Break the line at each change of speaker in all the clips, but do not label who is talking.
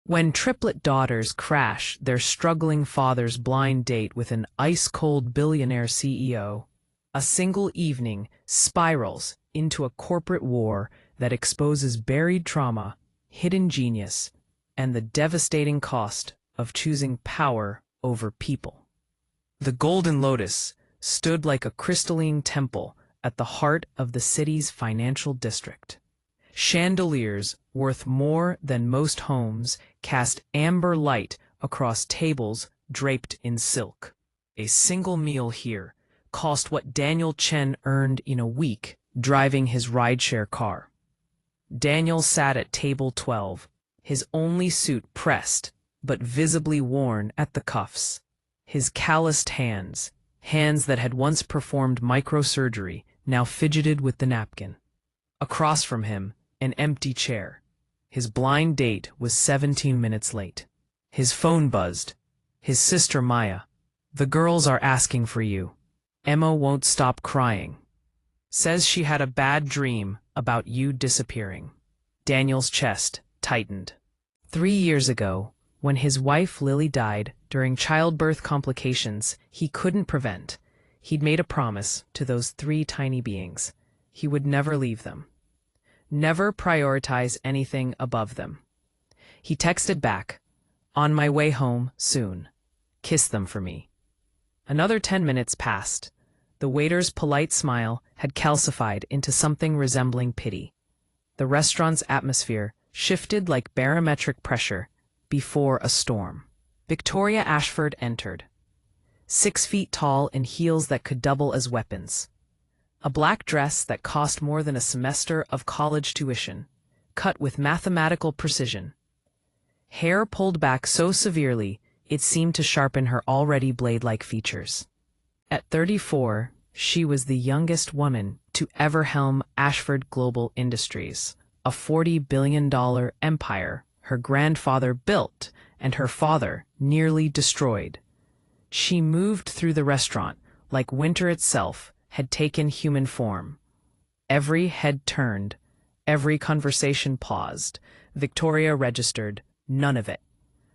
When triplet daughters crash their struggling father's blind date with an ice-cold billionaire CEO, a single evening spirals into a corporate war that exposes buried trauma, hidden genius, and the devastating cost of choosing power over people. The Golden Lotus stood like a crystalline temple at the heart of the city's financial district. Chandeliers worth more than most homes cast amber light across tables draped in silk. A single meal here cost what Daniel Chen earned in a week driving his rideshare car. Daniel sat at table 12, his only suit pressed but visibly worn at the cuffs. His calloused hands, hands that had once performed microsurgery, now fidgeted with the napkin. Across from him, an empty chair. His blind date was 17 minutes late. His phone buzzed. His sister Maya. "The girls are asking for you. Emma won't stop crying. Says she had a bad dream about you disappearing." Daniel's chest tightened. 3 years ago, when his wife Lily died during childbirth complications he couldn't prevent, he'd made a promise to those 3 tiny beings. He would never leave them. Never prioritize anything above them. He texted back, "On my way home soon. Kiss them for me." Another 10 minutes passed. The waiter's polite smile had calcified into something resembling pity. The restaurant's atmosphere shifted like barometric pressure before a storm. Victoria Ashford entered, 6 feet tall in heels that could double as weapons. A black dress that cost more than a semester of college tuition, cut with mathematical precision. Hair pulled back so severely it seemed to sharpen her already blade-like features. At 34, she was the youngest woman to ever helm Ashford Global Industries, a $40 billion empire her grandfather built and her father nearly destroyed. She moved through the restaurant like winter itself had taken human form. Every head turned, every conversation paused. Victoria registered none of it.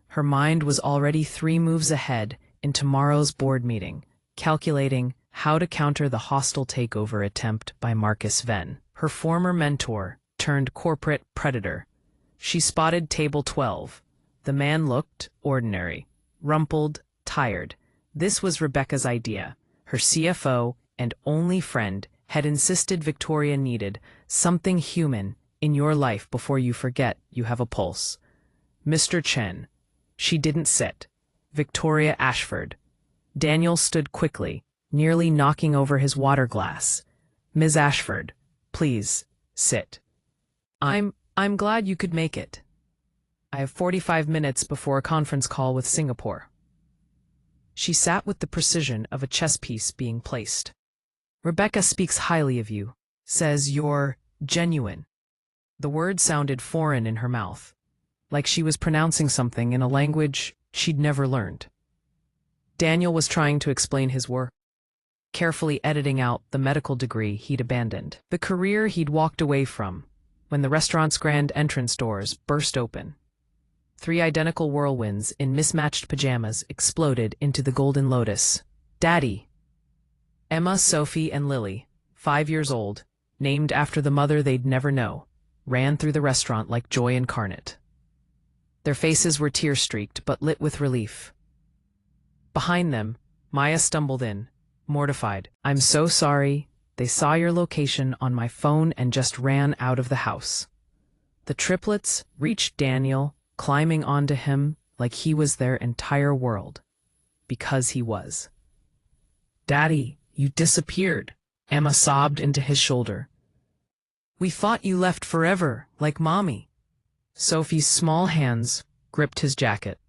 Her mind was already 3 moves ahead in tomorrow's board meeting, calculating how to counter the hostile takeover attempt by Marcus Venn, her former mentor turned corporate predator. She spotted table 12. The man looked ordinary, rumpled, tired. This was Rebecca's idea. Her CFO and only friend had insisted Victoria needed something human in your life before you forget you have a pulse. Mr. Chen. She didn't sit. Victoria Ashford. Daniel stood quickly, nearly knocking over his water glass. "Ms. Ashford, please, sit." I'm glad you could make it. I have 45 minutes before a conference call with Singapore." She sat with the precision of a chess piece being placed. "Rebecca speaks highly of you, says you're genuine." The word sounded foreign in her mouth, like she was pronouncing something in a language she'd never learned. Daniel was trying to explain his work, carefully editing out the medical degree he'd abandoned, the career he'd walked away from, when the restaurant's grand entrance doors burst open. 3 identical whirlwinds in mismatched pajamas exploded into the Golden Lotus. "Daddy!" Emma, Sophie, and Lily, 5 years old, named after the mother they'd never know, ran through the restaurant like joy incarnate. Their faces were tear-streaked but lit with relief. Behind them, Maya stumbled in, mortified. "I'm so sorry. They saw your location on my phone and just ran out of the house." The triplets reached Daniel, climbing onto him like he was their entire world. Because he was. "Daddy, you disappeared," Emma sobbed into his shoulder. "We thought you left forever, like Mommy." Sophie's small hands gripped his jacket.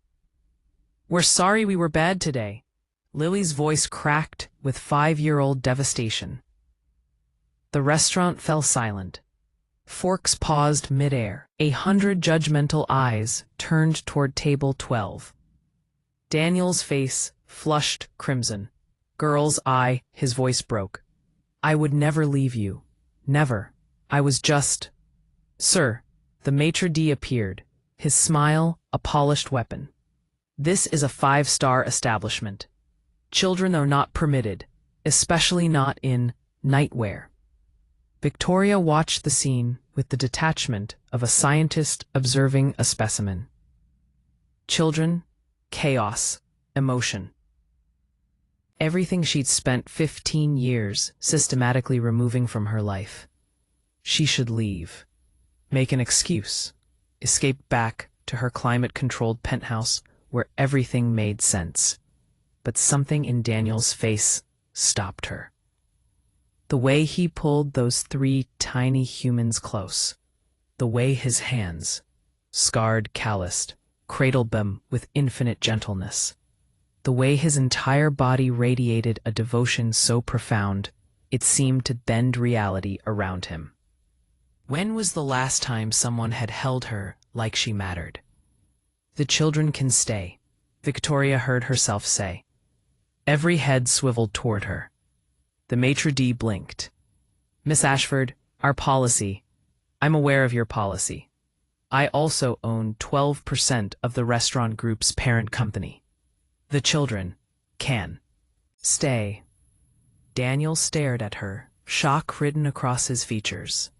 "We're sorry we were bad today." Lily's voice cracked with 5-year-old devastation. The restaurant fell silent. Forks paused midair. 100 judgmental eyes turned toward table 12. Daniel's face flushed crimson. "Girls, his voice broke. "I would never leave you. Never. I was just—" "Sir." The maitre d' appeared, his smile a polished weapon. This is a 5-star establishment. Children are not permitted, especially not in nightwear. Victoria watched the scene with the detachment of a scientist observing a specimen. Children, chaos, emotion. Everything she'd spent 15 years systematically removing from her life. She should leave. Make an excuse. Escape back to her climate-controlled penthouse where everything made sense. But something in Daniel's face stopped her. The way he pulled those 3 tiny humans close. The way his hands, scarred, calloused, cradled them with infinite gentleness. The way his entire body radiated a devotion so profound, it seemed to bend reality around him. When was the last time someone had held her like she mattered? The children can stay, Victoria heard herself say. Every head swiveled toward her. The maitre d' blinked. Miss Ashford, our policy. I'm aware of your policy. I also own 12% of the restaurant group's parent company. The children can stay. Daniel stared at her, shock written across his features.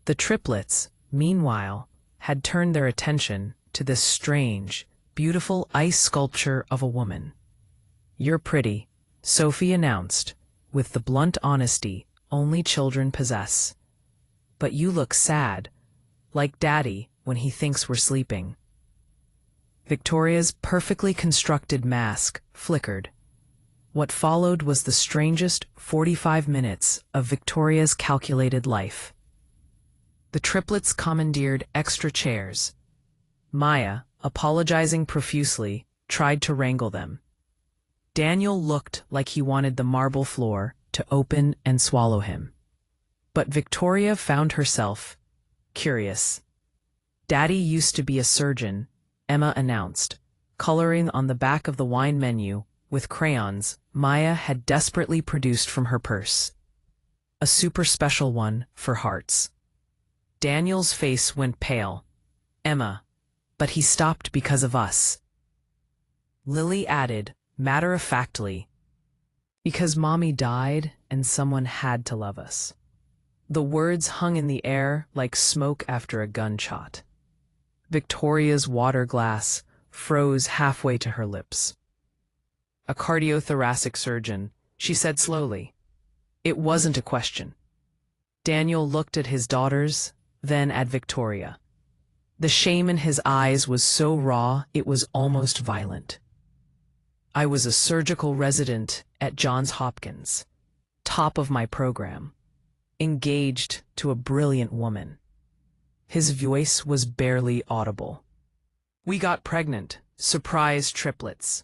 The triplets, meanwhile, had turned their attention to this strange, beautiful ice sculpture of a woman. You're pretty, Sophie announced, with the blunt honesty only children possess. But you look sad, like Daddy when he thinks we're sleeping. Victoria's perfectly constructed mask flickered. What followed was the strangest 45 minutes of Victoria's calculated life. The triplets commandeered extra chairs. Maya, apologizing profusely, tried to wrangle them. Daniel looked like he wanted the marble floor to open and swallow him. But Victoria found herself curious. Daddy used to be a surgeon, Emma announced, coloring on the back of the wine menu with crayons Maya had desperately produced from her purse. A super special one for hearts. Daniel's face went pale. Emma, but he stopped because of us. Lily added, matter-of-factly, because Mommy died and someone had to love us. The words hung in the air like smoke after a gunshot. Victoria's water glass froze halfway to her lips. A cardiothoracic surgeon, she said slowly. It wasn't a question. Daniel looked at his daughters, then at Victoria. The shame in his eyes was so raw it was almost violent. I was a surgical resident at Johns Hopkins, top of my program, engaged to a brilliant woman. His voice was barely audible. We got pregnant, surprise triplets.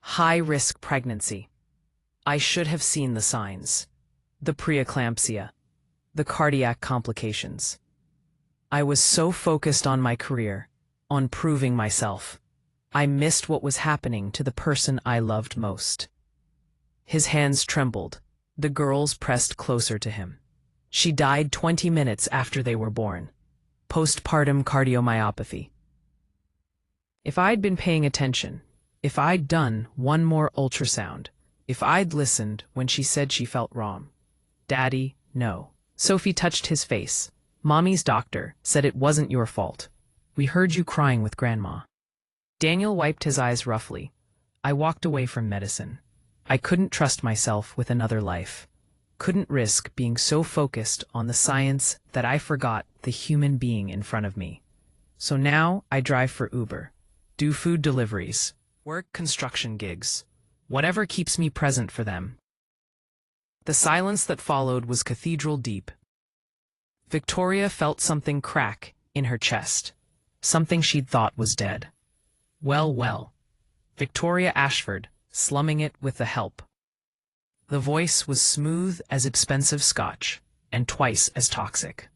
High-risk pregnancy. I should have seen the signs. The preeclampsia, the cardiac complications. I was so focused on my career, on proving myself. I missed what was happening to the person I loved most. His hands trembled. The girls pressed closer to him. She died 20 minutes after they were born. Postpartum cardiomyopathy. If I'd been paying attention, if I'd done one more ultrasound, if I'd listened when she said she felt wrong. Daddy, no. Sophie touched his face. Mommy's doctor said it wasn't your fault. We heard you crying with Grandma. Daniel wiped his eyes roughly. I walked away from medicine. I couldn't trust myself with another life. Couldn't risk being so focused on the science that I forgot the human being in front of me. So now I drive for Uber, do food deliveries, work construction gigs, whatever keeps me present for them. The silence that followed was cathedral deep. Victoria felt something crack in her chest, something she'd thought was dead. Well. Victoria Ashford, slumming it with the help. The voice was smooth as expensive scotch, and twice as toxic.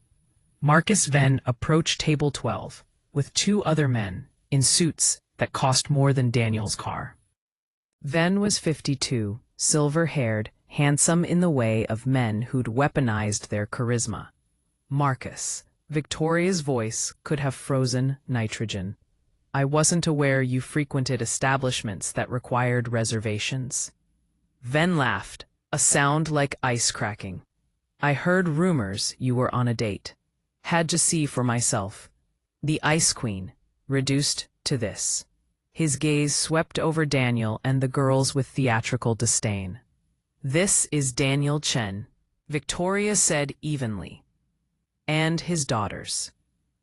Marcus Venn approached table 12, with 2 other men, in suits that cost more than Daniel's car. Venn was 52, silver-haired, handsome in the way of men who'd weaponized their charisma. Marcus, Victoria's voice could have frozen nitrogen. I wasn't aware you frequented establishments that required reservations. Ven laughed, a sound like ice cracking. I heard rumors you were on a date. Had to see for myself. The Ice Queen, reduced to this. His gaze swept over Daniel and the girls with theatrical disdain. This is Daniel Chen, Victoria said evenly. And his daughters.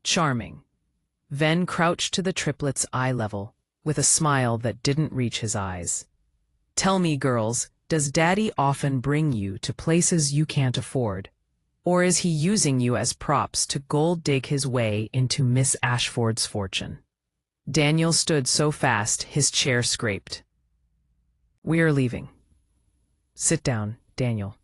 Charming. Ven crouched to the triplet's eye level, with a smile that didn't reach his eyes. Tell me, girls, does Daddy often bring you to places you can't afford? Or is he using you as props to gold dig his way into Miss Ashford's fortune? Daniel stood so fast his chair scraped. We are leaving. Sit down, Daniel.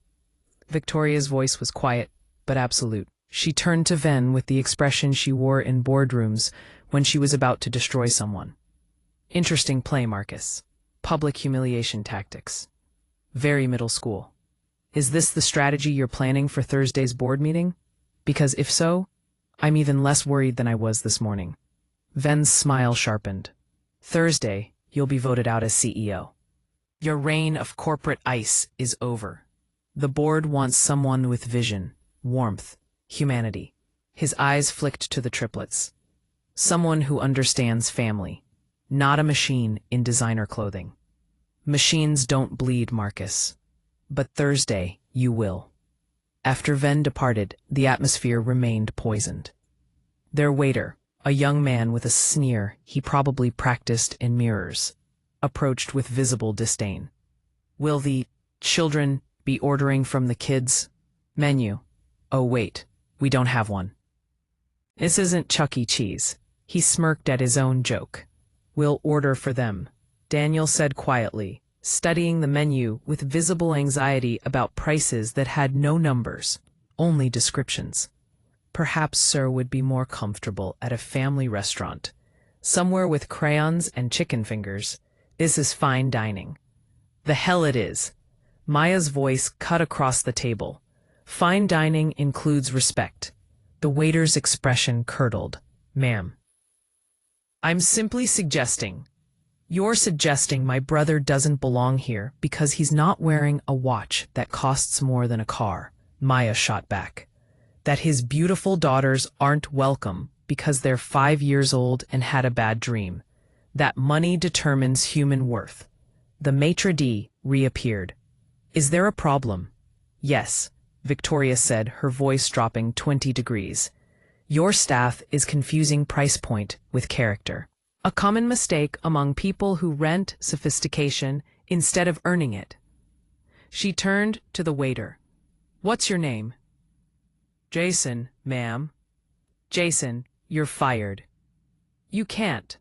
Victoria's voice was quiet, but absolute. She turned to Ven with the expression she wore in boardrooms when she was about to destroy someone. Interesting play, Marcus. Public humiliation tactics. Very middle school. Is this the strategy you're planning for Thursday's board meeting? Because if so, I'm even less worried than I was this morning. Ven's smile sharpened. Thursday, you'll be voted out as CEO. Your reign of corporate ice is over. The board wants someone with vision, warmth, humanity. His eyes flicked to the triplets. Someone who understands family, not a machine in designer clothing. Machines don't bleed, Marcus. But Thursday, you will. After Ven departed, the atmosphere remained poisoned. Their waiter, a young man with a sneer he probably practiced in mirrors, approached with visible disdain. Will the children be ordering from the kids' menu? Oh wait, we don't have one. This isn't Chuck E. Cheese. He smirked at his own joke. We'll order for them, Daniel said quietly, studying the menu with visible anxiety about prices that had no numbers, only descriptions. Perhaps Sir would be more comfortable at a family restaurant, somewhere with crayons and chicken fingers. This is fine dining. The hell it is. Maya's voice cut across the table. Fine dining includes respect. The waiter's expression curdled. Ma'am. I'm simply suggesting. You're suggesting my brother doesn't belong here because he's not wearing a watch that costs more than a car, Maya shot back. That his beautiful daughters aren't welcome because they're 5 years old and had a bad dream. That money determines human worth. The maitre d' reappeared. Is there a problem? Yes, Victoria said, her voice dropping 20 degrees. Your staff is confusing price point with character. A common mistake among people who rent sophistication instead of earning it. She turned to the waiter. What's your name? Jason, ma'am. Jason, you're fired. You can't.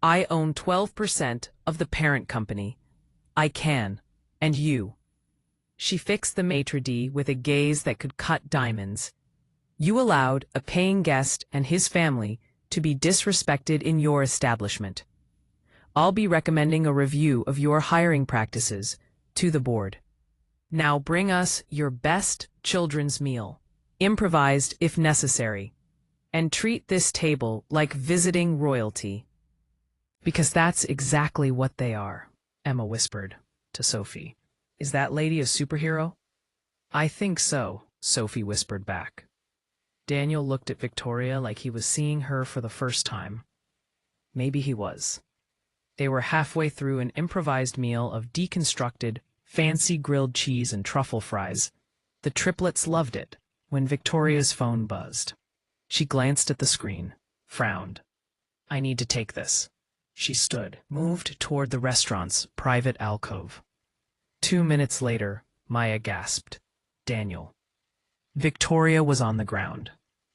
I own 12% of the parent company. I can. And you. She fixed the maitre d' with a gaze that could cut diamonds. You allowed a paying guest and his family to be disrespected in your establishment. I'll be recommending a review of your hiring practices to the board. Now bring us your best children's meal, improvised if necessary, and treat this table like visiting royalty. Because that's exactly what they are, Emma whispered to Sophie. Is that lady a superhero? I think so, Sophie whispered back. Daniel looked at Victoria like he was seeing her for the first time. Maybe he was. They were halfway through an improvised meal of deconstructed, fancy grilled cheese and truffle fries. The triplets loved it when Victoria's phone buzzed. She glanced at the screen, frowned. I need to take this. She stood, moved toward the restaurant's private alcove. 2 minutes later, Maya gasped. Daniel. Victoria was on the ground.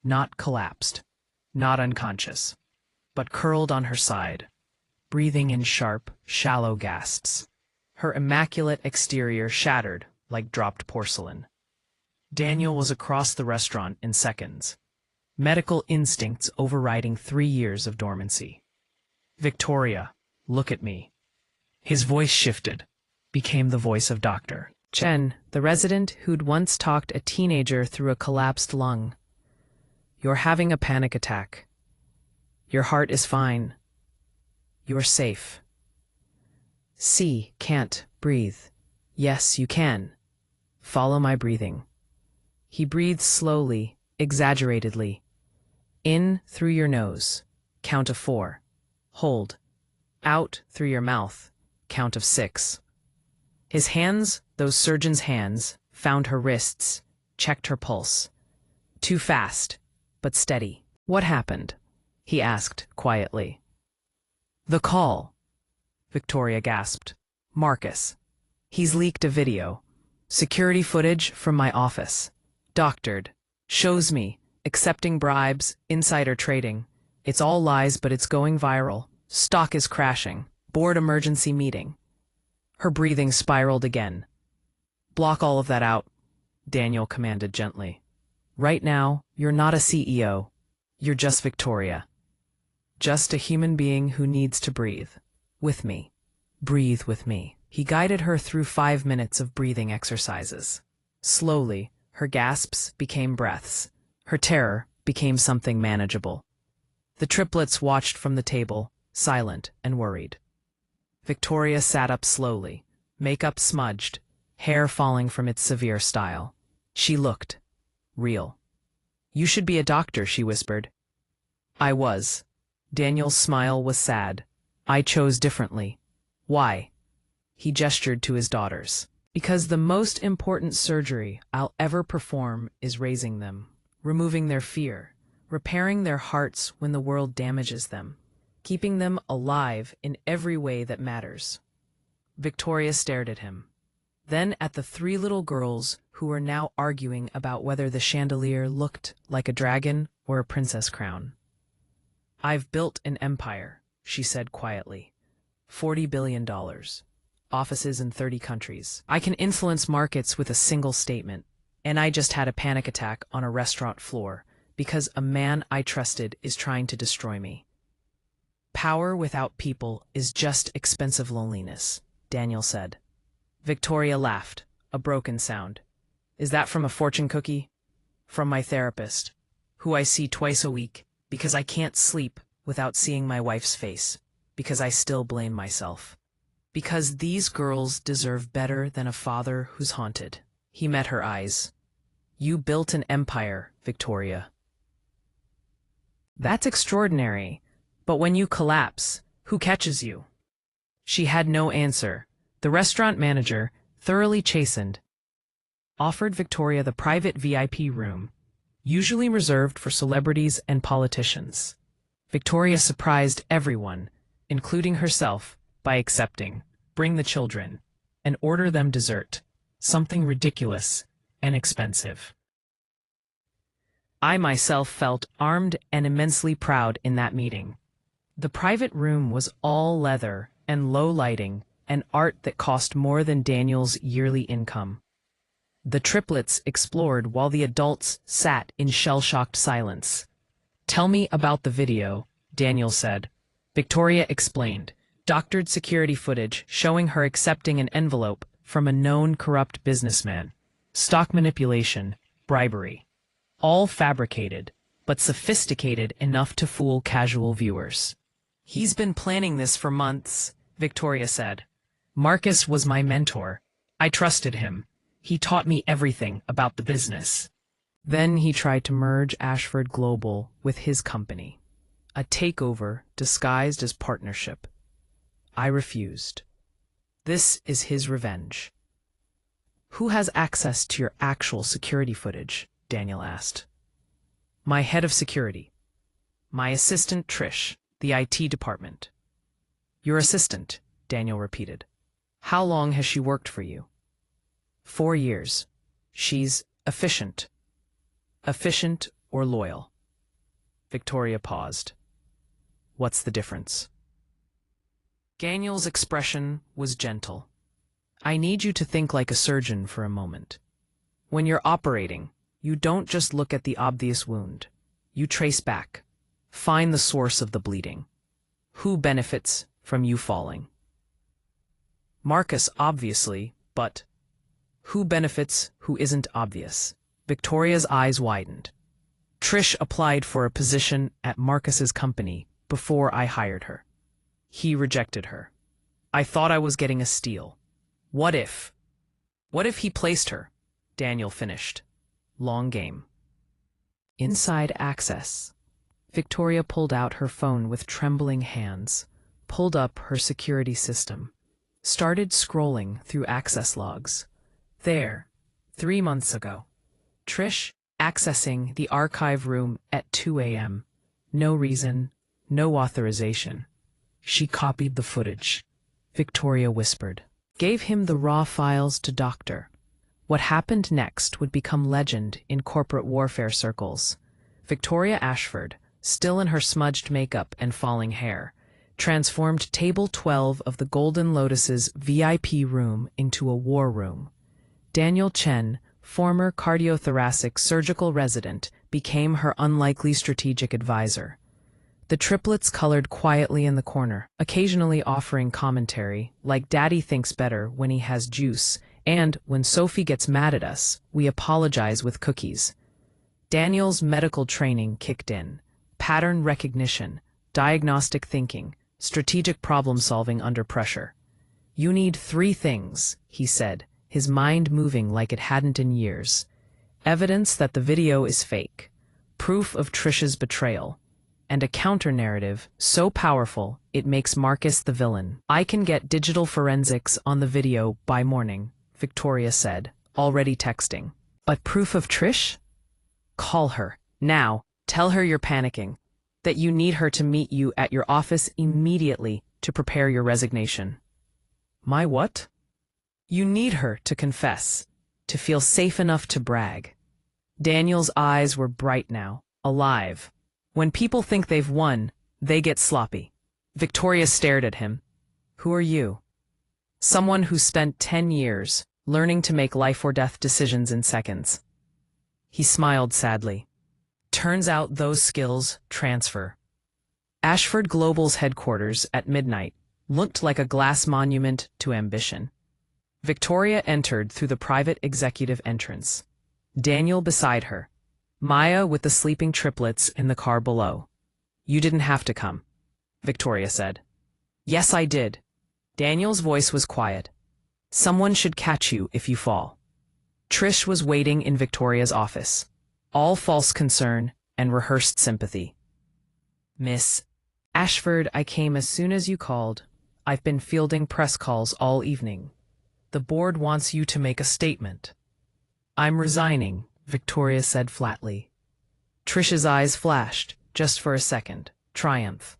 Not collapsed, not unconscious, but curled on her side, breathing in sharp, shallow gasps. Her immaculate exterior shattered like dropped porcelain. Daniel was across the restaurant in seconds, medical instincts overriding 3 years of dormancy. Victoria, look at me. His voice shifted, became the voice of Dr. Chen, the resident who'd once talked a teenager through a collapsed lung. You're having a panic attack. Your heart is fine. You're safe. C. Can't breathe. Yes, you can. Follow my breathing. He breathed slowly, exaggeratedly. In through your nose. Count of 4. Hold. Out through your mouth. Count of 6. His hands, those surgeon's hands, found her wrists, checked her pulse. Too fast, but steady. What happened? He asked quietly. The call, Victoria gasped. Marcus. He's leaked a video. Security footage from my office. Doctored. Shows me. Accepting bribes, insider trading. It's all lies, but it's going viral. Stock is crashing. Board emergency meeting. Her breathing spiraled again. Block all of that out, Daniel commanded gently. Right now, you're not a CEO. You're just Victoria. Just a human being who needs to breathe. With me. Breathe with me. He guided her through 5 minutes of breathing exercises. Slowly, her gasps became breaths. Her terror became something manageable. The triplets watched from the table, silent and worried. Victoria sat up slowly, makeup smudged, hair falling from its severe style. She looked real. You should be a doctor, she whispered. I was. Daniel's smile was sad. I chose differently. Why? He gestured to his daughters. Because the most important surgery I'll ever perform is raising them, removing their fear, repairing their hearts when the world damages them, keeping them alive in every way that matters. Victoria stared at him, then at the 3 little girls who were now arguing about whether the chandelier looked like a dragon or a princess crown. I've built an empire, she said quietly. $40 billion. Offices in 30 countries. I can influence markets with a single statement. And I just had a panic attack on a restaurant floor because a man I trusted is trying to destroy me. Power without people is just expensive loneliness, Daniel said. Victoria laughed, a broken sound. Is that from a fortune cookie? From my therapist, who I see twice a week, because I can't sleep without seeing my wife's face, because I still blame myself. Because these girls deserve better than a father who's haunted. He met her eyes. You built an empire, Victoria. That's extraordinary. But when you collapse, who catches you? She had no answer. The restaurant manager, thoroughly chastened, offered Victoria the private VIP room, usually reserved for celebrities and politicians. Victoria surprised everyone, including herself, by accepting. Bring the children, and order them dessert. Something ridiculous and expensive. I myself felt armed and immensely proud in that meeting. The private room was all leather and low lighting and art that cost more than Daniel's yearly income. The triplets explored while the adults sat in shell-shocked silence. Tell me about the video, Daniel said. Victoria explained. Doctored security footage showing her accepting an envelope from a known corrupt businessman. Stock manipulation, bribery. All fabricated, but sophisticated enough to fool casual viewers. He's been planning this for months, Victoria said. Marcus was my mentor. I trusted him. He taught me everything about the business. Then he tried to merge Ashford Global with his company. A takeover disguised as partnership. I refused. This is his revenge. Who has access to your actual security footage? Daniel asked. My head of security. My assistant Trish, the IT department. Your assistant, Daniel repeated. How long has she worked for you? 4 years. She's efficient. Efficient or loyal? Victoria paused. What's the difference? Daniel's expression was gentle. I need you to think like a surgeon for a moment. When you're operating, you don't just look at the obvious wound. You trace back. Find the source of the bleeding. Who benefits from you falling? Marcus, obviously, but who benefits who isn't obvious? Victoria's eyes widened. Trish applied for a position at Marcus's company before I hired her. He rejected her. I thought I was getting a steal. What if he placed her? Daniel finished. Long game. Inside access. Victoria pulled out her phone with trembling hands, pulled up her security system, started scrolling through access logs. There, 3 months ago. Trish accessing the archive room at 2 a.m. No reason, no authorization. She copied the footage. Victoria whispered. Gave him the raw files to doctor. What happened next would become legend in corporate warfare circles. Victoria Ashford, still in her smudged makeup and falling hair, transformed Table 12 of the Golden Lotus's VIP room into a war room. Daniel Chen, former cardiothoracic surgical resident, became her unlikely strategic advisor. The triplets colored quietly in the corner, occasionally offering commentary, like Daddy thinks better when he has juice, and when Sophie gets mad at us, we apologize with cookies. Daniel's medical training kicked in. Pattern recognition, diagnostic thinking, strategic problem-solving under pressure. You need 3 things, he said, his mind moving like it hadn't in years. Evidence that the video is fake, proof of Trish's betrayal, and a counter-narrative so powerful it makes Marcus the villain. I can get digital forensics on the video by morning, Victoria said, already texting. But proof of Trish? Call her. Now. Tell her you're panicking. That you need her to meet you at your office immediately to prepare your resignation. My what? You need her to confess, to feel safe enough to brag. Daniel's eyes were bright now, alive. When people think they've won, they get sloppy. Victoria stared at him. Who are you? Someone who spent 10 years learning to make life or death decisions in seconds. He smiled sadly. Turns out those skills transfer. Ashford Global's headquarters at midnight looked like a glass monument to ambition. Victoria entered through the private executive entrance. Daniel beside her. Maya with the sleeping triplets in the car below. You didn't have to come, Victoria said. Yes, I did. Daniel's voice was quiet. Someone should catch you if you fall. Trish was waiting in Victoria's office. All false concern and rehearsed sympathy. Miss Ashford, I came as soon as you called. I've been fielding press calls all evening. The board wants you to make a statement. I'm resigning, Victoria said flatly. Trish's eyes flashed, just for a second. Triumph.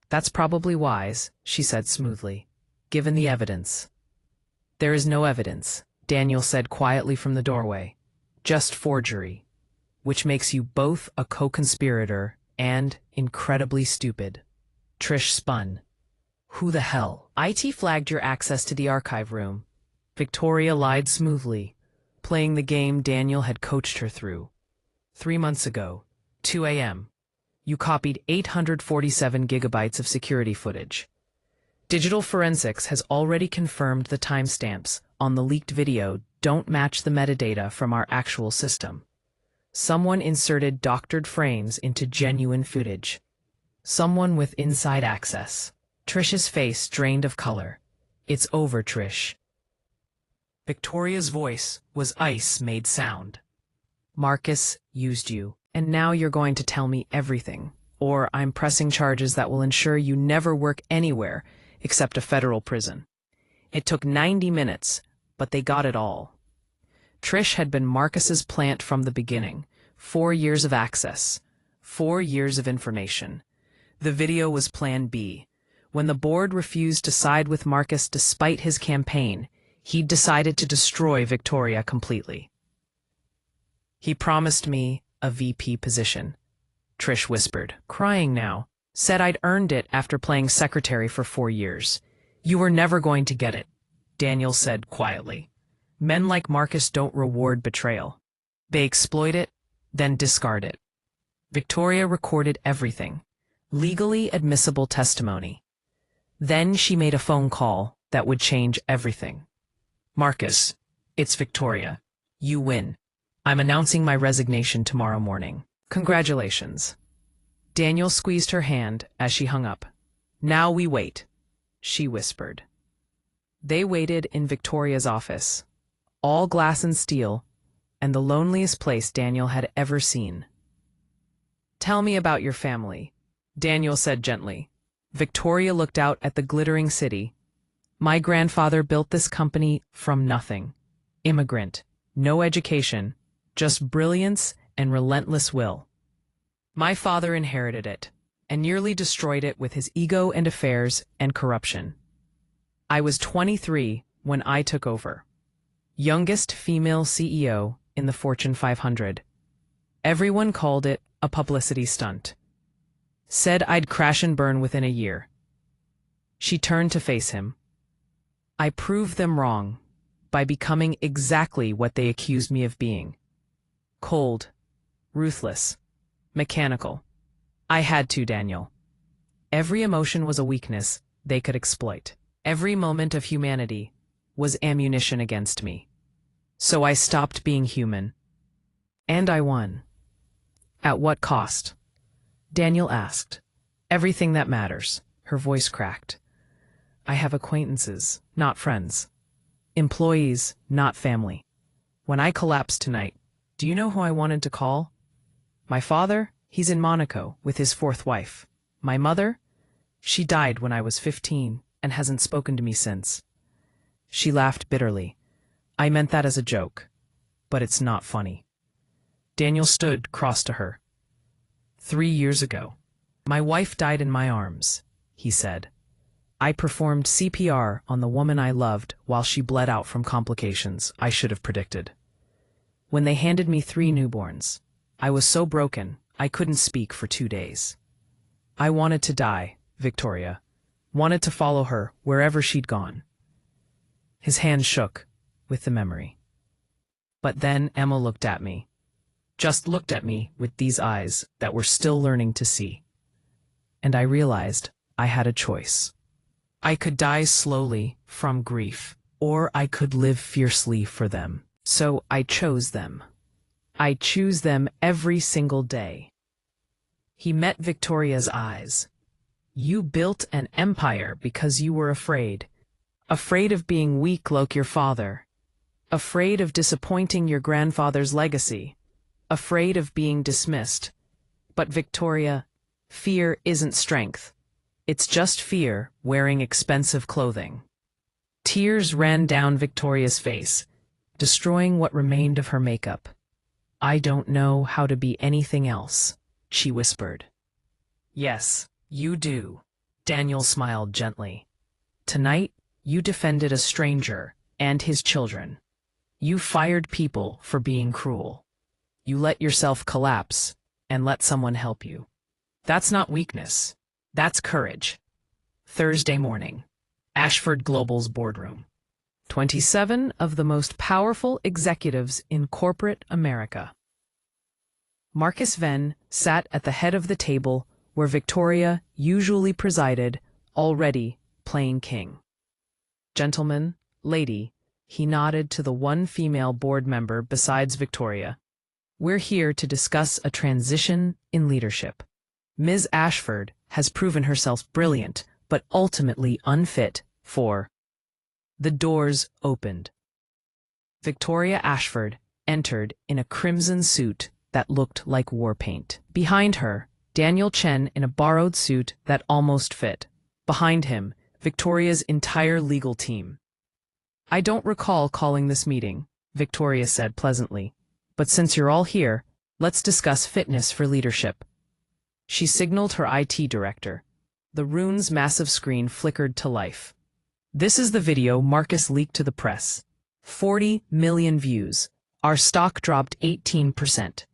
That's probably wise, she said smoothly, given the evidence. There is no evidence, Daniel said quietly from the doorway. Just forgery. Which makes you both a co-conspirator and incredibly stupid. Trish spun. Who the hell? IT flagged your access to the archive room. Victoria lied smoothly, playing the game Daniel had coached her through. 3 months ago, 2 a.m., you copied 847 gigabytes of security footage. Digital forensics has already confirmed the timestamps on the leaked video don't match the metadata from our actual system. Someone inserted doctored frames into genuine footage. Someone with inside access. Trish's face drained of color. It's over, Trish. Victoria's voice was ice made sound. Marcus used you, and now you're going to tell me everything, or I'm pressing charges that will ensure you never work anywhere except a federal prison. It took 90 minutes, but they got it all. Trish had been Marcus's plant from the beginning. 4 years of access. 4 years of information. The video was Plan B. When the board refused to side with Marcus despite his campaign, he decided to destroy Victoria completely. He promised me a VP position, Trish whispered, crying now. Said I'd earned it after playing secretary for 4 years. You were never going to get it, Daniel said quietly. Men like Marcus don't reward betrayal. They exploit it, then discard it. Victoria recorded everything. Legally admissible testimony. Then she made a phone call that would change everything. Marcus, it's Victoria. You win. I'm announcing my resignation tomorrow morning. Congratulations. Daniel squeezed her hand as she hung up. Now we wait, she whispered. They waited in Victoria's office, all glass and steel, and the loneliest place Daniel had ever seen. Tell me about your family, Daniel said gently. Victoria looked out at the glittering city. My grandfather built this company from nothing. Immigrant, no education, just brilliance and relentless will. My father inherited it and nearly destroyed it with his ego and affairs and corruption. I was 23 when I took over. Youngest female CEO in the Fortune 500. Everyone called it a publicity stunt. Said I'd crash and burn within a year. She turned to face him. I proved them wrong by becoming exactly what they accused me of being. Cold, ruthless, mechanical. I had to, Daniel. Every emotion was a weakness they could exploit. Every moment of humanity was ammunition against me. So I stopped being human. And I won. At what cost? Daniel asked. Everything that matters. Her voice cracked. I have acquaintances, not friends. Employees, not family. When I collapsed tonight, do you know who I wanted to call? My father, he's in Monaco with his fourth wife. My mother, she died when I was 15 and hasn't spoken to me since. She laughed bitterly. I meant that as a joke, but it's not funny. Daniel stood cross to her. 3 years ago, my wife died in my arms, he said. I performed CPR on the woman I loved while she bled out from complications I should have predicted. When they handed me 3 newborns, I was so broken I couldn't speak for 2 days. I wanted to die, Victoria. Wanted to follow her wherever she'd gone. His hand shook with the memory. But then Emma looked at me. Just looked at me with these eyes that were still learning to see. And I realized I had a choice. I could die slowly from grief, or I could live fiercely for them. So I chose them. I choose them every single day. He met Victoria's eyes. You built an empire because you were afraid. Afraid of being weak like your father. Afraid of disappointing your grandfather's legacy. Afraid of being dismissed. But Victoria, fear isn't strength. It's just fear wearing expensive clothing. Tears ran down Victoria's face, destroying what remained of her makeup. I don't know how to be anything else, she whispered. Yes, you do, Daniel smiled gently. Tonight, you defended a stranger and his children. You fired people for being cruel. You let yourself collapse and let someone help you. That's not weakness. That's courage. Thursday morning, Ashford Global's boardroom. 27 of the most powerful executives in corporate America. Marcus Venn sat at the head of the table where Victoria usually presided, already playing king. Gentlemen, lady, he nodded to the one female board member besides Victoria. We're here to discuss a transition in leadership. Ms. Ashford has proven herself brilliant, but ultimately unfit for. The doors opened. Victoria Ashford entered in a crimson suit that looked like war paint. Behind her, Daniel Chen in a borrowed suit that almost fit. Behind him, Victoria's entire legal team. I don't recall calling this meeting, Victoria said pleasantly. But since you're all here, let's discuss fitness for leadership. She signaled her IT director. The room's massive screen flickered to life. This is the video Marcus leaked to the press. 40 million views. Our stock dropped 18%.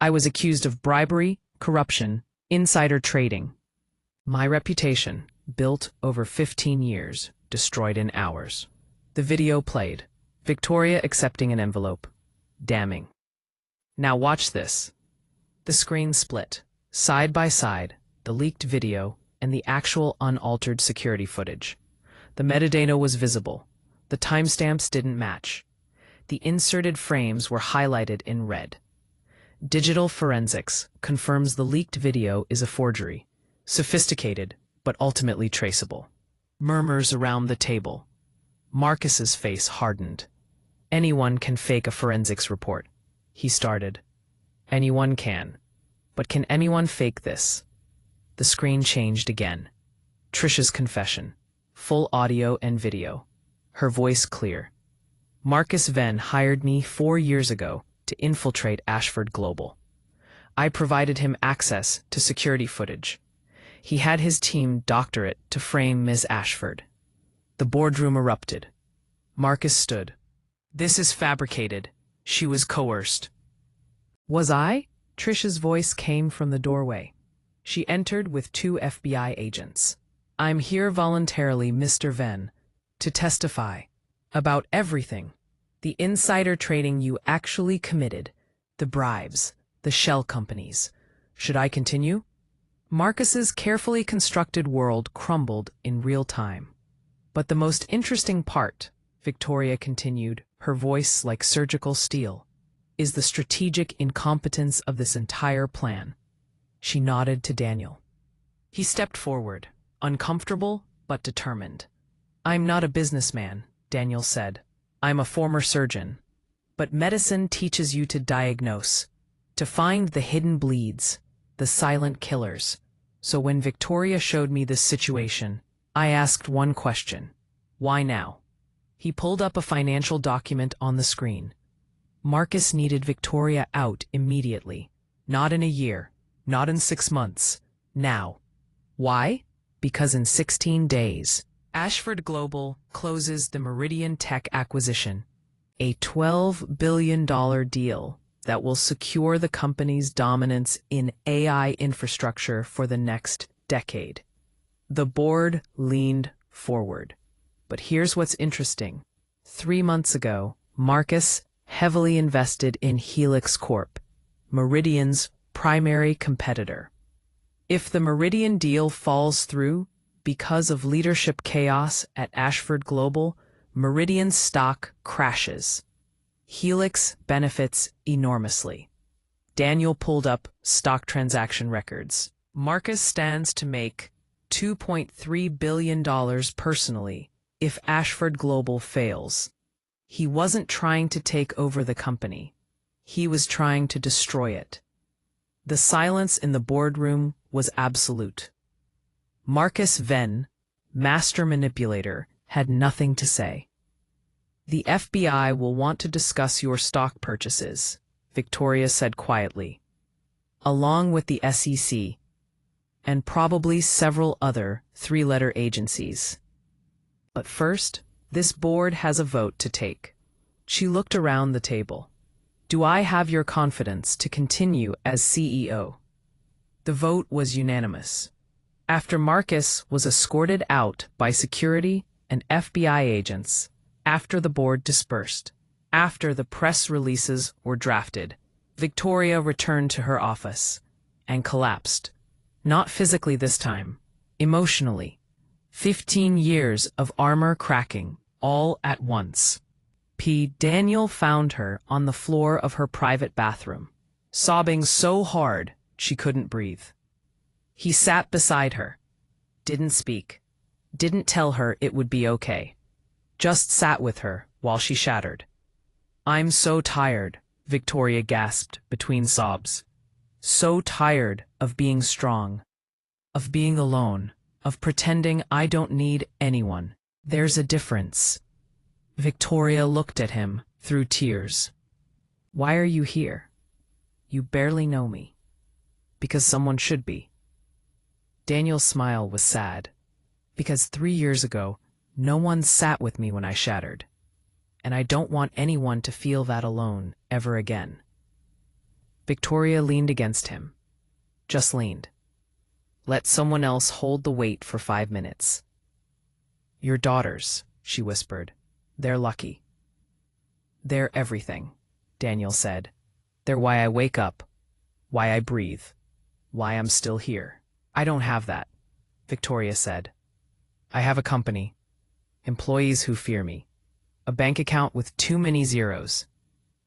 I was accused of bribery, corruption, insider trading. My reputation, built over 15 years, destroyed in hours. The video played. Victoria accepting an envelope. Damning. Now watch this. The screen split. Side by side, the leaked video and the actual unaltered security footage. The metadata was visible. The timestamps didn't match. The inserted frames were highlighted in red. Digital forensics confirms the leaked video is a forgery. Sophisticated, but ultimately traceable. Murmurs around the table. Marcus's face hardened. Anyone can fake a forensics report, he started. Anyone can. But can anyone fake this? The screen changed again. Trisha's confession. Full audio and video. Her voice clear. Marcus Venn hired me 4 years ago to infiltrate Ashford Global. I provided him access to security footage. He had his team doctor it to frame Ms. Ashford. The boardroom erupted. Marcus stood. This is fabricated. She was coerced. Was I? Trisha's voice came from the doorway. She entered with 2 FBI agents. I'm here voluntarily, Mr. Venn, to testify about everything. The insider trading you actually committed, the bribes, the shell companies. Should I continue? Marcus's carefully constructed world crumbled in real time. But the most interesting part, Victoria continued, her voice like surgical steel, is the strategic incompetence of this entire plan. She nodded to Daniel. He stepped forward, uncomfortable but determined. I'm not a businessman, Daniel said. I'm a former surgeon. But medicine teaches you to diagnose, to find the hidden bleeds, the silent killers. So when Victoria showed me this situation, I asked one question. Why now? He pulled up a financial document on the screen. Marcus needed Victoria out immediately. Not in a year, not in 6 months. Now. Why? Because in 16 days, Ashford Global closes the Meridian Tech acquisition, a $12 billion deal that will secure the company's dominance in AI infrastructure for the next decade. The board leaned forward. But here's what's interesting. 3 months ago, Marcus heavily invested in Helix Corp, Meridian's primary competitor. If the Meridian deal falls through because of leadership chaos at Ashford Global, Meridian's stock crashes. Helix benefits enormously. Daniel pulled up stock transaction records. Marcus stands to make $2.3 billion personally if Ashford Global fails. He wasn't trying to take over the company. He was trying to destroy it. The silence in the boardroom was absolute. Marcus Venn, master manipulator, had nothing to say. The FBI will want to discuss your stock purchases, Victoria said quietly, along with the SEC, and probably several other 3-letter agencies. But first, this board has a vote to take. She looked around the table. Do I have your confidence to continue as CEO? The vote was unanimous. After Marcus was escorted out by security and FBI agents, after the board dispersed, after the press releases were drafted, Victoria returned to her office and collapsed. Not physically this time, emotionally. 15 years of armor cracking, all at once. Daniel found her on the floor of her private bathroom, sobbing so hard she couldn't breathe. He sat beside her, didn't speak, didn't tell her it would be okay, just sat with her while she shattered. I'm so tired, Victoria gasped between sobs. So tired of being strong, of being alone, of pretending I don't need anyone. There's a difference. Victoria looked at him through tears. Why are you here? You barely know me. Because someone should be. Daniel's smile was sad. Because 3 years ago, no one sat with me when I shattered. And I don't want anyone to feel that alone ever again. Victoria leaned against him. Just leaned. Let someone else hold the weight for 5 minutes. Your daughters, she whispered. They're lucky. They're everything, Daniel said. They're why I wake up, why I breathe, why I'm still here. I don't have that, Victoria said. I have a company, employees who fear me, a bank account with too many zeros,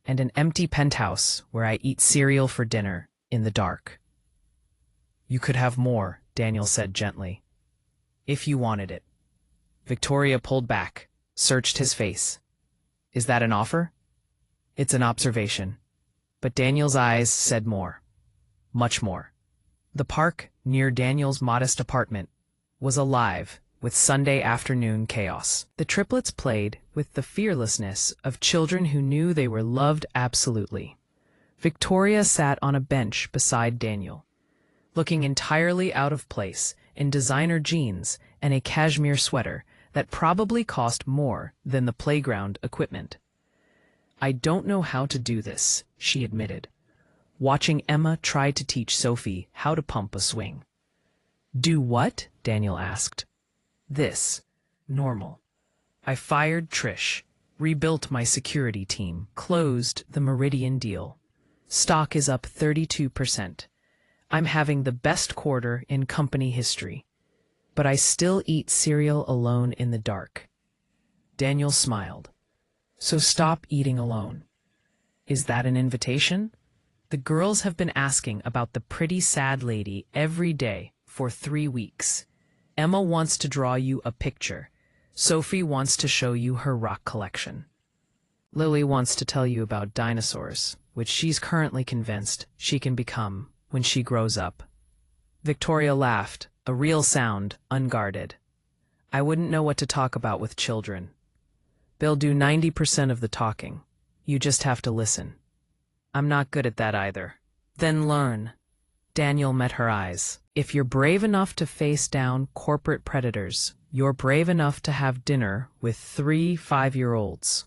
and an empty penthouse where I eat cereal for dinner in the dark. You could have more, Daniel said gently. If you wanted it. Victoria pulled back, searched his face. Is that an offer? It's an observation. But Daniel's eyes said more. Much more. The park, near Daniel's modest apartment, was alive with Sunday afternoon chaos. The triplets played with the fearlessness of children who knew they were loved absolutely. Victoria sat on a bench beside Daniel, looking entirely out of place in designer jeans and a cashmere sweater that probably cost more than the playground equipment. I don't know how to do this, she admitted, watching Emma try to teach Sophie how to pump a swing. Do what? Daniel asked. This. Normal. I fired Trish, rebuilt my security team, closed the Meridian deal. Stock is up 32%. I'm having the best quarter in company history. But I still eat cereal alone in the dark. Daniel smiled. So stop eating alone. Is that an invitation? The girls have been asking about the pretty sad lady every day for 3 weeks. Emma wants to draw you a picture. Sophie wants to show you her rock collection. Lily wants to tell you about dinosaurs, which she's currently convinced she can become when she grows up. Victoria laughed, a real sound, unguarded. I wouldn't know what to talk about with children. They'll do 90% of the talking. You just have to listen. I'm not good at that either. Then learn. Daniel met her eyes. If you're brave enough to face down corporate predators, you're brave enough to have dinner with 3 5-year-olds.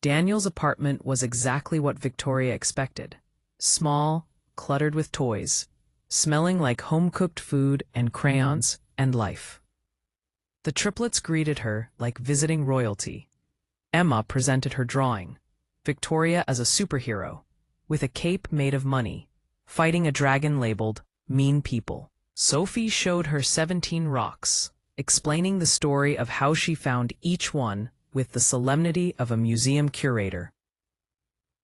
Daniel's apartment was exactly what Victoria expected. Small, cluttered with toys, smelling like home-cooked food and crayons and life. The triplets greeted her like visiting royalty. Emma presented her drawing, Victoria as a superhero, with a cape made of money, fighting a dragon labeled Mean People. Sophie showed her 17 rocks, explaining the story of how she found each one with the solemnity of a museum curator.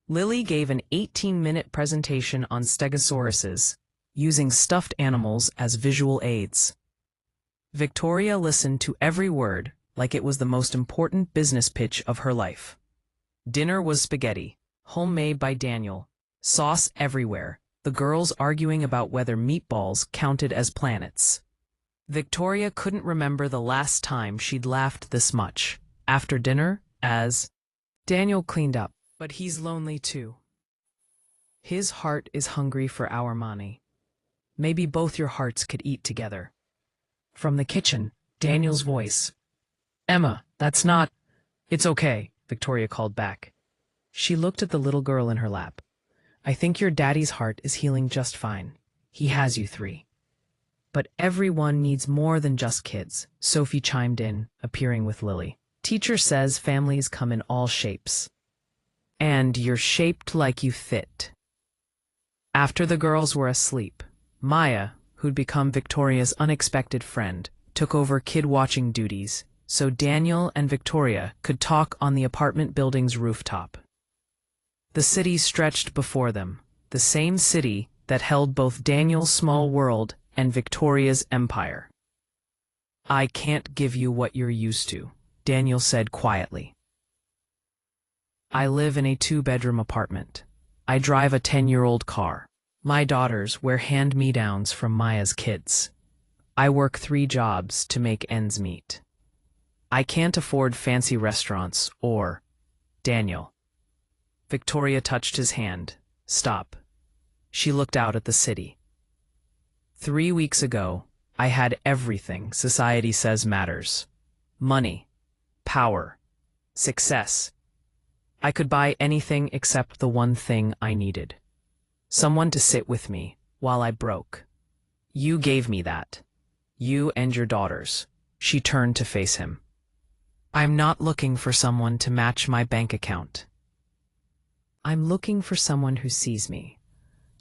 Lily gave an 18-minute presentation on stegosauruses, using stuffed animals as visual aids. Victoria listened to every word like it was the most important business pitch of her life. Dinner was spaghetti, homemade by Daniel, sauce everywhere, the girls arguing about whether meatballs counted as planets. Victoria couldn't remember the last time she'd laughed this much. After dinner, as Daniel cleaned up, but he's lonely too. His heart is hungry for our money. Maybe both your hearts could eat together. From the kitchen, Daniel's voice. Emma, that's not... It's okay, Victoria called back. She looked at the little girl in her lap. I think your daddy's heart is healing just fine. He has you 3. But everyone needs more than just kids, Sophie chimed in, appearing with Lily. Teacher says families come in all shapes. And you're shaped like you fit. After the girls were asleep, Maya, who'd become Victoria's unexpected friend, took over kid-watching duties, so Daniel and Victoria could talk on the apartment building's rooftop. The city stretched before them, the same city that held both Daniel's small world and Victoria's empire. I can't give you what you're used to, Daniel said quietly. I live in a 2-bedroom apartment. I drive a 10-year-old car. My daughters wear hand-me-downs from Maya's kids. I work 3 jobs to make ends meet. I can't afford fancy restaurants or... Daniel. Victoria touched his hand. Stop. She looked out at the city. 3 weeks ago, I had everything society says matters. Money, power, success. I could buy anything except the one thing I needed. Someone to sit with me while I broke. You gave me that. You and your daughters. She turned to face him. I'm not looking for someone to match my bank account. I'm looking for someone who sees me.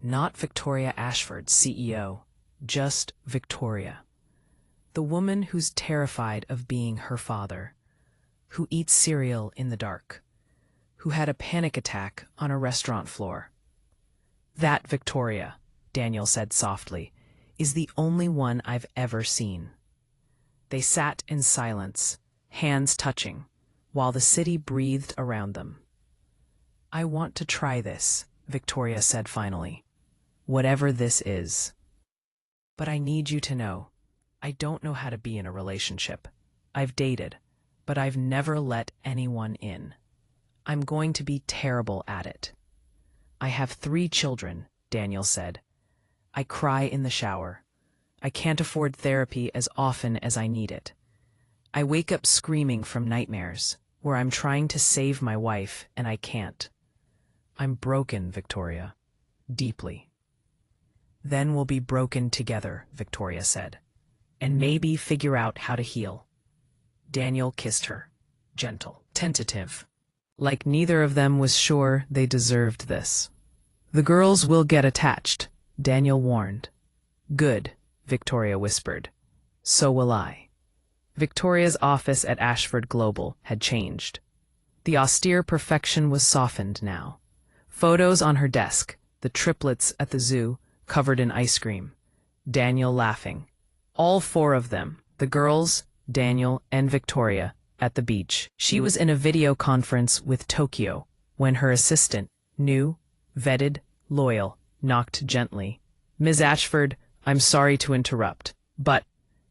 Not Victoria Ashford, CEO, just Victoria. The woman who's terrified of being her father, who eats cereal in the dark, who had a panic attack on a restaurant floor. That Victoria, Daniel said softly, is the only one I've ever seen. They sat in silence, hands touching, while the city breathed around them. I want to try this, Victoria said finally. Whatever this is. But I need you to know, I don't know how to be in a relationship. I've dated, but I've never let anyone in. I'm going to be terrible at it. I have 3 children, Daniel said. I cry in the shower. I can't afford therapy as often as I need it. I wake up screaming from nightmares, where I'm trying to save my wife and I can't. I'm broken, Victoria. Deeply. Then we'll be broken together, Victoria said, and maybe figure out how to heal. Daniel kissed her, gentle, tentative, like neither of them was sure they deserved this. The girls will get attached, Daniel warned. Good, Victoria whispered. So will I. Victoria's office at Ashford Global had changed. The austere perfection was softened now. Photos on her desk, the triplets at the zoo, covered in ice cream. Daniel laughing. All 4 of them, the girls, Daniel, and Victoria, at the beach. She was in a video conference with Tokyo when her assistant, new, vetted, loyal, knocked gently. Ms. Ashford, I'm sorry to interrupt, but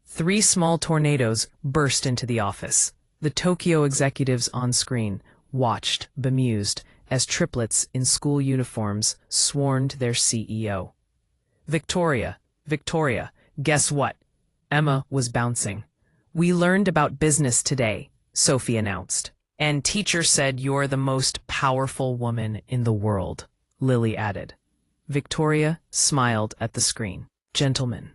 3 small tornadoes burst into the office. The Tokyo executives on screen watched, bemused, as triplets in school uniforms swarmed their CEO. Victoria, guess what? Emma was bouncing. We learned about business today, Sophie announced. And teacher said you're the most powerful woman in the world, Lily added. Victoria smiled at the screen. Gentlemen,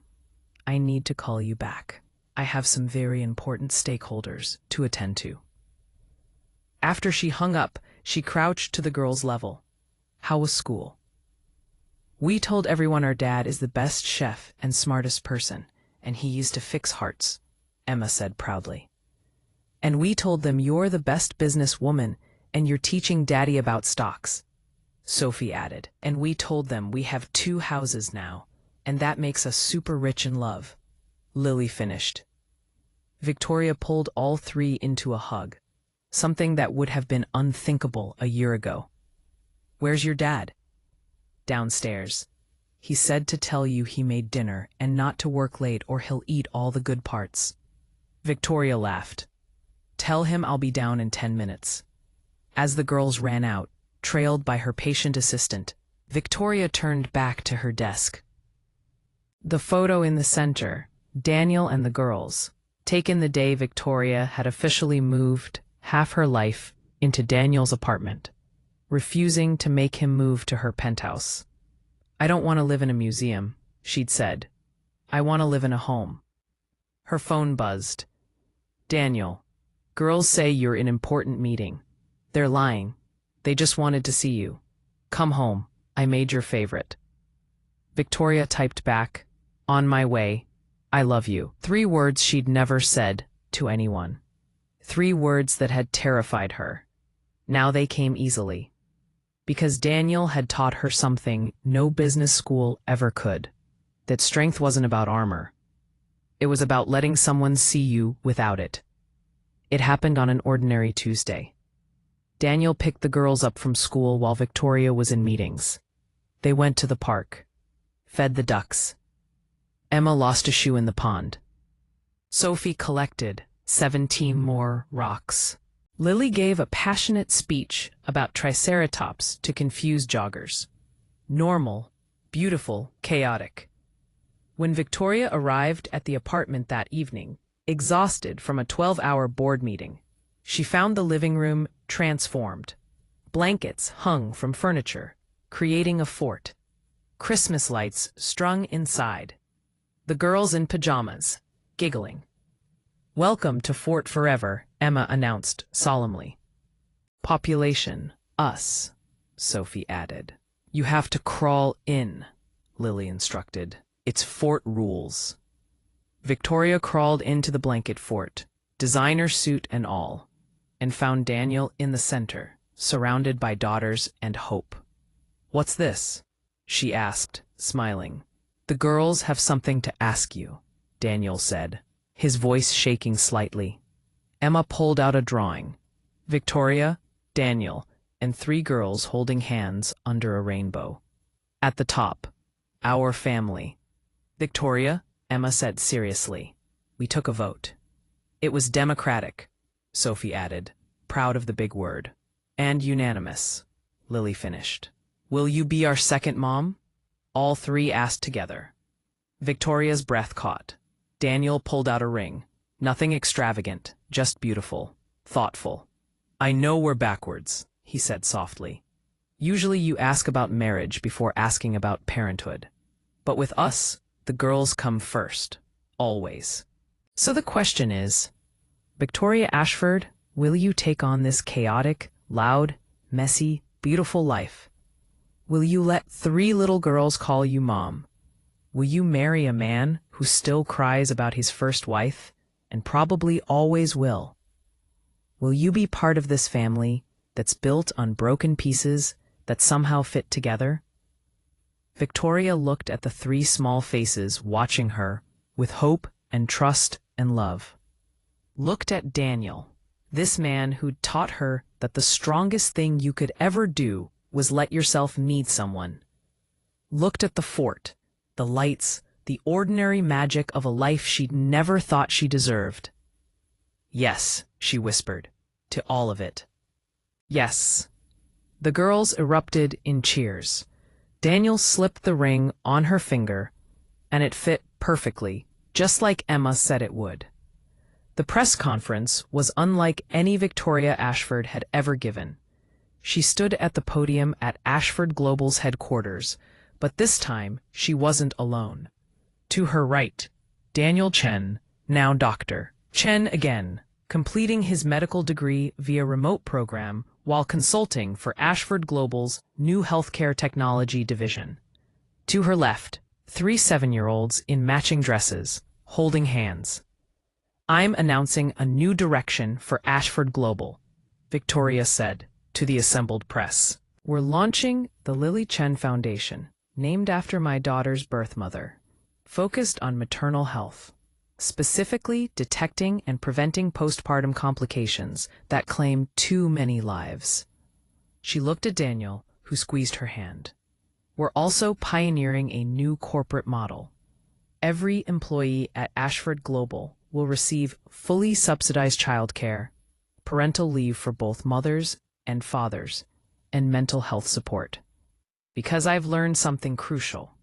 I need to call you back. I have some very important stakeholders to attend to. After she hung up, she crouched to the girls' level. How was school? We told everyone our dad is the best chef and smartest person, and he used to fix hearts, Emma said proudly. And we told them you're the best businesswoman and you're teaching Daddy about stocks, Sophie added. And we told them we have 2 houses now, and that makes us super rich in love, Lily finished. Victoria pulled all 3 into a hug, something that would have been unthinkable a year ago. Where's your dad? Downstairs. He said to tell you he made dinner and not to work late or he'll eat all the good parts. Victoria laughed. Tell him I'll be down in 10 minutes. As the girls ran out, trailed by her patient assistant, Victoria turned back to her desk. The photo in the center, Daniel and the girls, taken the day Victoria had officially moved half her life into Daniel's apartment, refusing to make him move to her penthouse. I don't want to live in a museum, she'd said. I want to live in a home. Her phone buzzed. Daniel, girls say you're in an important meeting. They're lying. They just wanted to see you. Come home. I made your favorite. Victoria typed back, on my way. I love you. 3 words she'd never said to anyone. 3 words that had terrified her. Now they came easily. Because Daniel had taught her something no business school ever could. That strength wasn't about armor. It was about letting someone see you without it. It happened on an ordinary Tuesday. Daniel picked the girls up from school while Victoria was in meetings. They went to the park. Fed the ducks. Emma lost a shoe in the pond. Sophie collected 17 more rocks. Lily gave a passionate speech about triceratops to confuse joggers. Normal, beautiful, chaotic. When Victoria arrived at the apartment that evening, exhausted from a 12-hour board meeting, she found the living room transformed. Blankets hung from furniture, creating a fort. Christmas lights strung inside. The girls in pajamas, giggling. Welcome to Fort Forever, Emma announced solemnly. Population, us, Sophie added. You have to crawl in, Lily instructed. It's fort rules. Victoria crawled into the blanket fort, designer suit and all, and found Daniel in the center, surrounded by daughters and hope. "What's this?" she asked, smiling. "The girls have something to ask you," Daniel said, his voice shaking slightly. Emma pulled out a drawing. Victoria, Daniel, and 3 girls holding hands under a rainbow. At the top, "Our family." "Victoria," Emma said seriously. "We took a vote. It was democratic," Sophie added, proud of the big word. "And unanimous," Lily finished. "Will you be our second mom?" All 3 asked together. Victoria's breath caught. Daniel pulled out a ring. Nothing extravagant, just beautiful, thoughtful. "I know we're backwards," he said softly. "Usually you ask about marriage before asking about parenthood. But with us, the girls come first, always. So the question is, Victoria Ashford, will you take on this chaotic, loud, messy, beautiful life? Will you let 3 little girls call you mom? Will you marry a man who still cries about his first wife, and probably always will? Will you be part of this family that's built on broken pieces that somehow fit together?" Victoria looked at the 3 small faces watching her with hope and trust and love. Looked at Daniel, this man who'd taught her that the strongest thing you could ever do was let yourself need someone. Looked at the fort, the lights, the ordinary magic of a life she'd never thought she deserved. "Yes," she whispered, "to all of it." "Yes." The girls erupted in cheers. Daniel slipped the ring on her finger, and it fit perfectly, just like Emma said it would. The press conference was unlike any Victoria Ashford had ever given. She stood at the podium at Ashford Global's headquarters, but this time she wasn't alone. To her right, Daniel Chen, now Dr. Chen again, completing his medical degree via remote program while consulting for Ashford Global's new healthcare technology division. To her left, 3 7-year-olds in matching dresses, holding hands. "I'm announcing a new direction for Ashford Global," Victoria said to the assembled press. "We're launching the Lily Chen Foundation, named after my daughter's birth mother, focused on maternal health, specifically detecting and preventing postpartum complications that claim too many lives." She looked at Daniel, who squeezed her hand. "We're also pioneering a new corporate model. Every employee at Ashford Global will receive fully subsidized childcare, parental leave for both mothers and fathers, and mental health support. Because I've learned something crucial.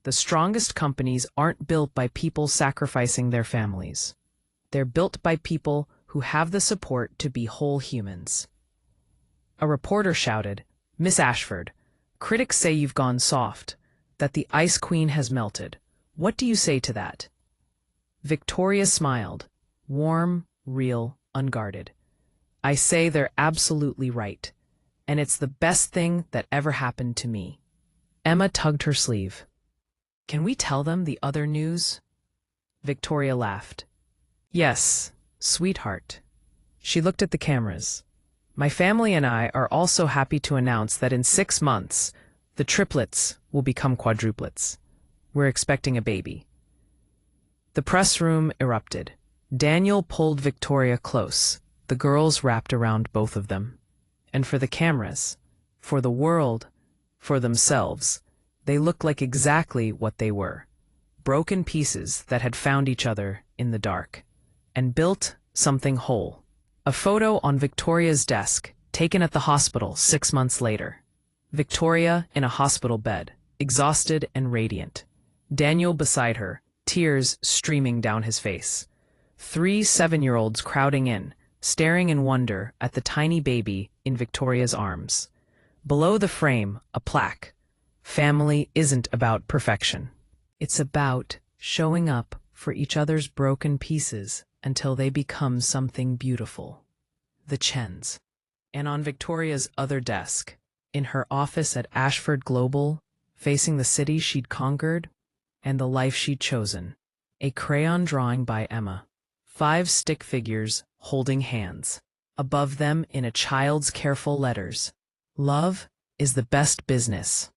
The strongest companies aren't built by people sacrificing their families. They're built by people who have the support to be whole humans." A reporter shouted, "Miss Ashford, critics say you've gone soft, that the Ice Queen has melted. What do you say to that?" Victoria smiled, warm, real, unguarded. "I say they're absolutely right, and it's the best thing that ever happened to me." Emma tugged her sleeve. "Can we tell them the other news?" Victoria laughed. "Yes, sweetheart." She looked at the cameras. "My family and I are also happy to announce that in 6 months, the triplets will become quadruplets. We're expecting a baby." The press room erupted. Daniel pulled Victoria close. The girls wrapped around both of them. And for the cameras, for the world, for themselves, they looked like exactly what they were. Broken pieces that had found each other in the dark and built something whole. A photo on Victoria's desk, taken at the hospital 6 months later. Victoria in a hospital bed, exhausted and radiant. Daniel beside her, tears streaming down his face. 3 7-year-olds crowding in, staring in wonder at the tiny baby in Victoria's arms. Below the frame, a plaque. Family isn't about perfection. It's about showing up for each other's broken pieces until they become something beautiful. The Chens. And on Victoria's other desk, in her office at Ashford Global, facing the city she'd conquered and the life she'd chosen, a crayon drawing by Emma. 5 stick figures holding hands. above them in a child's careful letters. Love is the best business.